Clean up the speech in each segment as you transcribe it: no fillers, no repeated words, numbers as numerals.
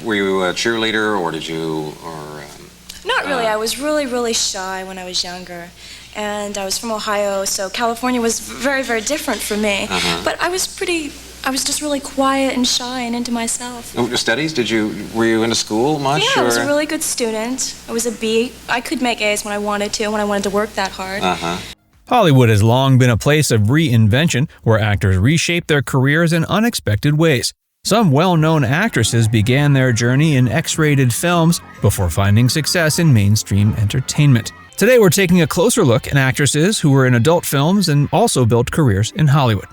were you a cheerleader, or did you, Not really. I was really, really shy when I was younger. And I was from Ohio, so California was very, very different for me. But I was just really quiet and shy and into myself. Studies? Were you into school much? Yeah, I was a really good student. I was a B. I could make A's when I wanted to work that hard. Hollywood has long been a place of reinvention, where actors reshape their careers in unexpected ways. Some well-known actresses began their journey in X-rated films before finding success in mainstream entertainment. Today we're taking a closer look at actresses who were in adult films and also built careers in Hollywood.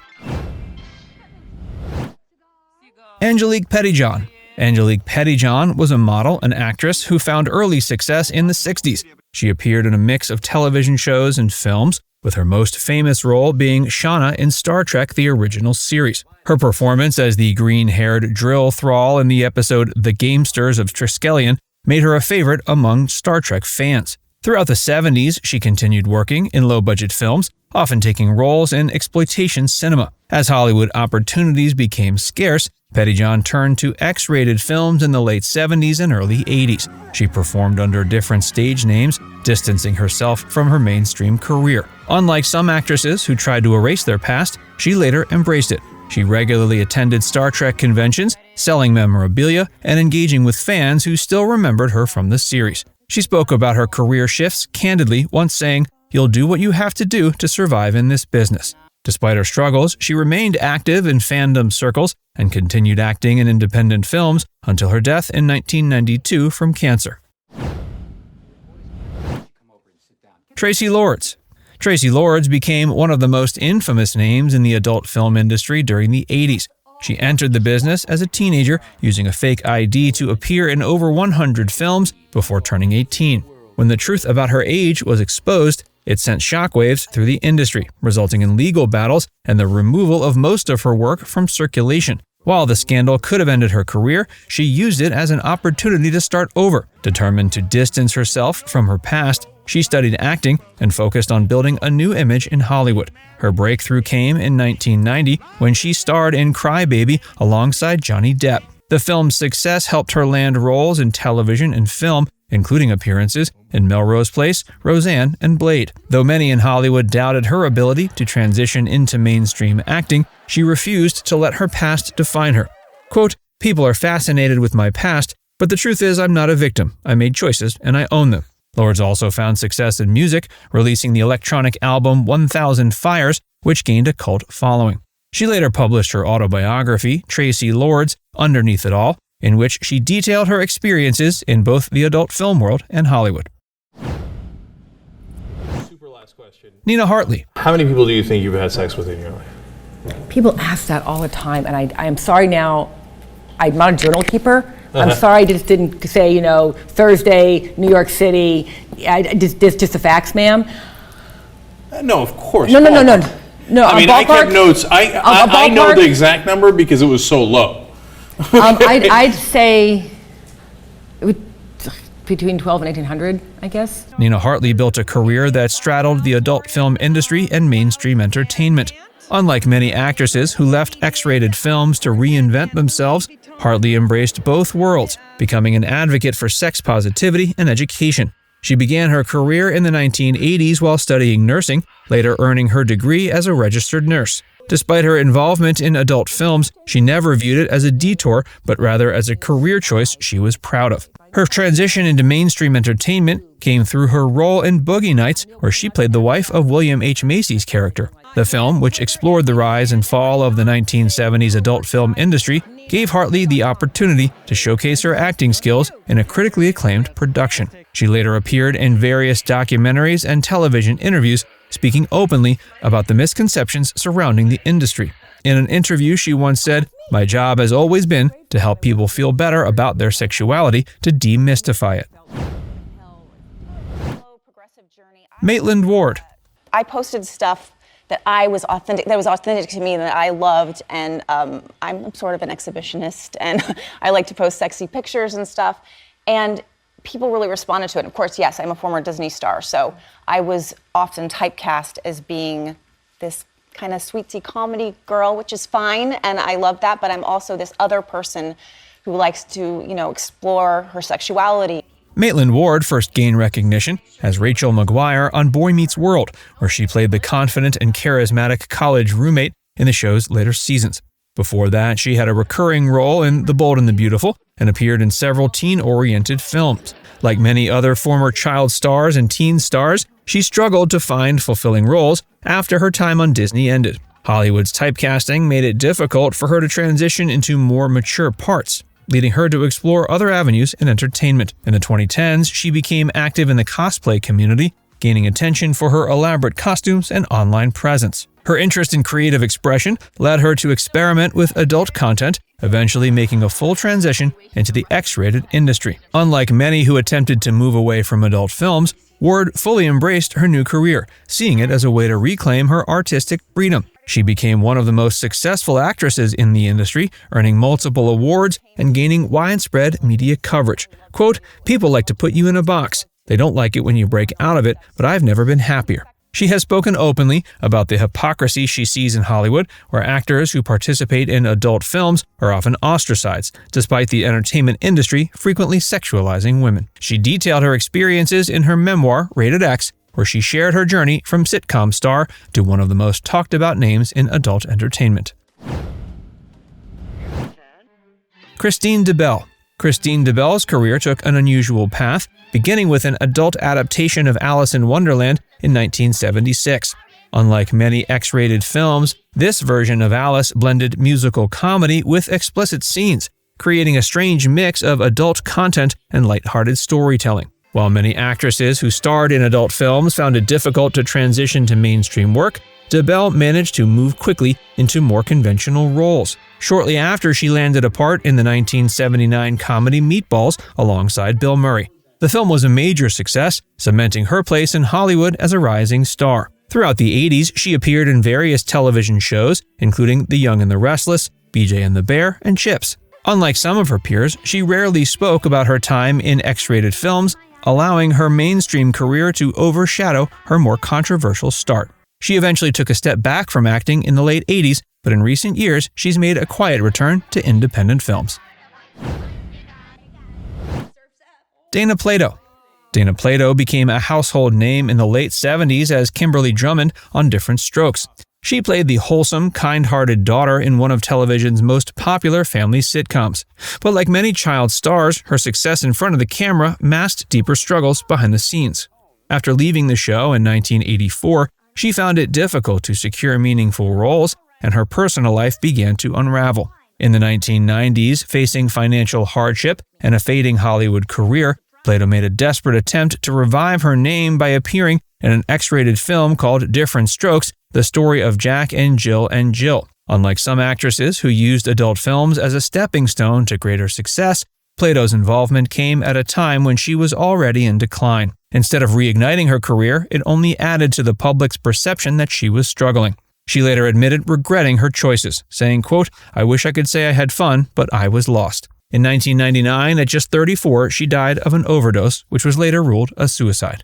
Angelique Pettyjohn. Angelique Pettyjohn was a model and actress who found early success in the 60s. She appeared in a mix of television shows and films, with her most famous role being Chyna in Star Trek: The Original Series. Her performance as the green-haired drill thrall in the episode The Gamesters of Triskelion made her a favorite among Star Trek fans. Throughout the 70s, she continued working in low-budget films, often taking roles in exploitation cinema. As Hollywood opportunities became scarce, Pettyjohn turned to X-rated films in the late 70s and early 80s. She performed under different stage names, distancing herself from her mainstream career. Unlike some actresses who tried to erase their past, she later embraced it. She regularly attended Star Trek conventions, selling memorabilia, and engaging with fans who still remembered her from the series. She spoke about her career shifts candidly, once saying, "You'll do what you have to do to survive in this business." Despite her struggles, she remained active in fandom circles and continued acting in independent films until her death in 1992 from cancer. Traci Lords. Traci Lords became one of the most infamous names in the adult film industry during the 80s. She entered the business as a teenager, using a fake ID to appear in over 100 films before turning 18. When the truth about her age was exposed, it sent shockwaves through the industry, resulting in legal battles and the removal of most of her work from circulation. While the scandal could have ended her career, she used it as an opportunity to start over. Determined to distance herself from her past, she studied acting and focused on building a new image in Hollywood. Her breakthrough came in 1990 when she starred in Cry Baby alongside Johnny Depp. The film's success helped her land roles in television and film, including appearances in Melrose Place, Roseanne, and Blade. Though many in Hollywood doubted her ability to transition into mainstream acting, she refused to let her past define her. Quote, "People are fascinated with my past, but the truth is I'm not a victim. I made choices and I own them." Lords also found success in music, releasing the electronic album 1000 Fires, which gained a cult following. She later published her autobiography, Traci Lords, Underneath It All, in which she detailed her experiences in both the adult film world and Hollywood. Super last question. Nina Hartley. How many people do you think you've had sex with in your life? People ask that all the time, and I am sorry now, I'm not a journal keeper. I'm sorry I just didn't say, Thursday, New York City, just a fax, ma'am. No, of course. No. I mean, I kept notes. I know the exact number because it was so low. I'd say between 12 and 1,800, I guess. Nina Hartley built a career that straddled the adult film industry and mainstream entertainment. Unlike many actresses who left X-rated films to reinvent themselves, Hartley embraced both worlds, becoming an advocate for sex positivity and education. She began her career in the 1980s while studying nursing, later earning her degree as a registered nurse. Despite her involvement in adult films, she never viewed it as a detour, but rather as a career choice she was proud of. Her transition into mainstream entertainment came through her role in Boogie Nights, where she played the wife of William H. Macy's character. The film, which explored the rise and fall of the 1970s adult film industry, gave Hartley the opportunity to showcase her acting skills in a critically acclaimed production. She later appeared in various documentaries and television interviews, speaking openly about the misconceptions surrounding the industry. In an interview, she once said, "My job has always been to help people feel better about their sexuality, to demystify it." Maitland Ward. I posted stuff that was authentic to me, that I loved, and I'm sort of an exhibitionist, and I like to post sexy pictures and stuff, and people really responded to it. Of course, yes, I'm a former Disney star, so I was often typecast as being this kind of sweetie comedy girl, which is fine, and I love that, but I'm also this other person who likes to, explore her sexuality. Maitland Ward first gained recognition as Rachel McGuire on Boy Meets World, where she played the confident and charismatic college roommate in the show's later seasons. Before that, she had a recurring role in The Bold and the Beautiful and appeared in several teen-oriented films. Like many other former child stars and teen stars, she struggled to find fulfilling roles after her time on Disney ended. Hollywood's typecasting made it difficult for her to transition into more mature parts, leading her to explore other avenues in entertainment. In the 2010s, she became active in the cosplay community, gaining attention for her elaborate costumes and online presence. Her interest in creative expression led her to experiment with adult content, eventually making a full transition into the X-rated industry. Unlike many who attempted to move away from adult films, Ward fully embraced her new career, seeing it as a way to reclaim her artistic freedom. She became one of the most successful actresses in the industry, earning multiple awards and gaining widespread media coverage. Quote, "People like to put you in a box. They don't like it when you break out of it, but I've never been happier." She has spoken openly about the hypocrisy she sees in Hollywood, where actors who participate in adult films are often ostracized, despite the entertainment industry frequently sexualizing women. She detailed her experiences in her memoir, Rated X, where she shared her journey from sitcom star to one of the most talked about names in adult entertainment. Kristine DeBell. Kristine DeBell's career took an unusual path, beginning with an adult adaptation of Alice in Wonderland in 1976. Unlike many X-rated films, this version of Alice blended musical comedy with explicit scenes, creating a strange mix of adult content and lighthearted storytelling. While many actresses who starred in adult films found it difficult to transition to mainstream work, DeBell managed to move quickly into more conventional roles. Shortly after, she landed a part in the 1979 comedy Meatballs alongside Bill Murray. The film was a major success, cementing her place in Hollywood as a rising star. Throughout the 80s, she appeared in various television shows, including The Young and the Restless, BJ and the Bear, and Chips. Unlike some of her peers, she rarely spoke about her time in X-rated films, allowing her mainstream career to overshadow her more controversial start. She eventually took a step back from acting in the late 80s, but in recent years, she's made a quiet return to independent films. Dana Plato. Dana Plato became a household name in the late 70s as Kimberly Drummond on Different Strokes. She played the wholesome, kind-hearted daughter in one of television's most popular family sitcoms. But like many child stars, her success in front of the camera masked deeper struggles behind the scenes. After leaving the show in 1984, she found it difficult to secure meaningful roles, and her personal life began to unravel. In the 1990s, facing financial hardship and a fading Hollywood career, Plato made a desperate attempt to revive her name by appearing in an X-rated film called Different Strokes, the story of Jack and Jill and Jill. Unlike some actresses who used adult films as a stepping stone to greater success, Plato's involvement came at a time when she was already in decline. Instead of reigniting her career, it only added to the public's perception that she was struggling. She later admitted regretting her choices, saying, quote, "I wish I could say I had fun, but I was lost." In 1999, at just 34, she died of an overdose, which was later ruled a suicide.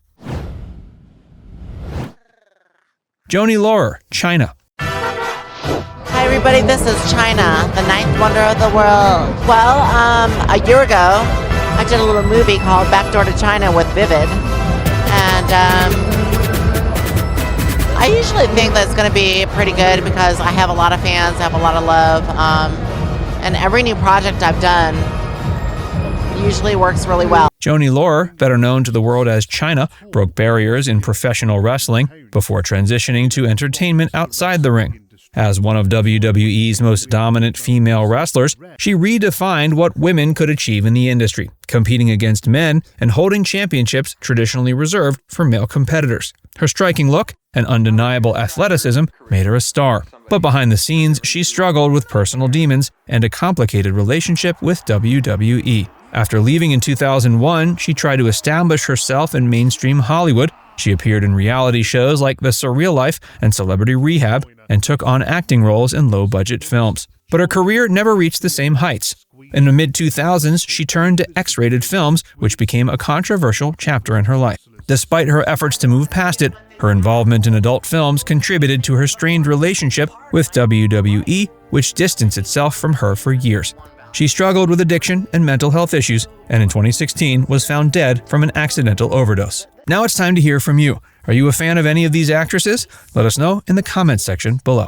Joanie Laurer, Chyna. Hi everybody, this is Chyna, the ninth wonder of the world. Well, a year ago, I did a little movie called Backdoor to China with Vivid, and I usually think that it's going to be pretty good because I have a lot of fans, I have a lot of love, and every new project I've done usually works really well. Joanie Laurer, better known to the world as Chyna, broke barriers in professional wrestling before transitioning to entertainment outside the ring. As one of WWE's most dominant female wrestlers, she redefined what women could achieve in the industry, competing against men and holding championships traditionally reserved for male competitors. Her striking look and undeniable athleticism made her a star. But behind the scenes, she struggled with personal demons and a complicated relationship with WWE. After leaving in 2001, she tried to establish herself in mainstream Hollywood. She appeared in reality shows like The Surreal Life and Celebrity Rehab and took on acting roles in low-budget films. But her career never reached the same heights. In the mid-2000s, she turned to X-rated films, which became a controversial chapter in her life. Despite her efforts to move past it, her involvement in adult films contributed to her strained relationship with WWE, which distanced itself from her for years. She struggled with addiction and mental health issues, and in 2016 was found dead from an accidental overdose. Now it's time to hear from you. Are you a fan of any of these actresses? Let us know in the comments section below.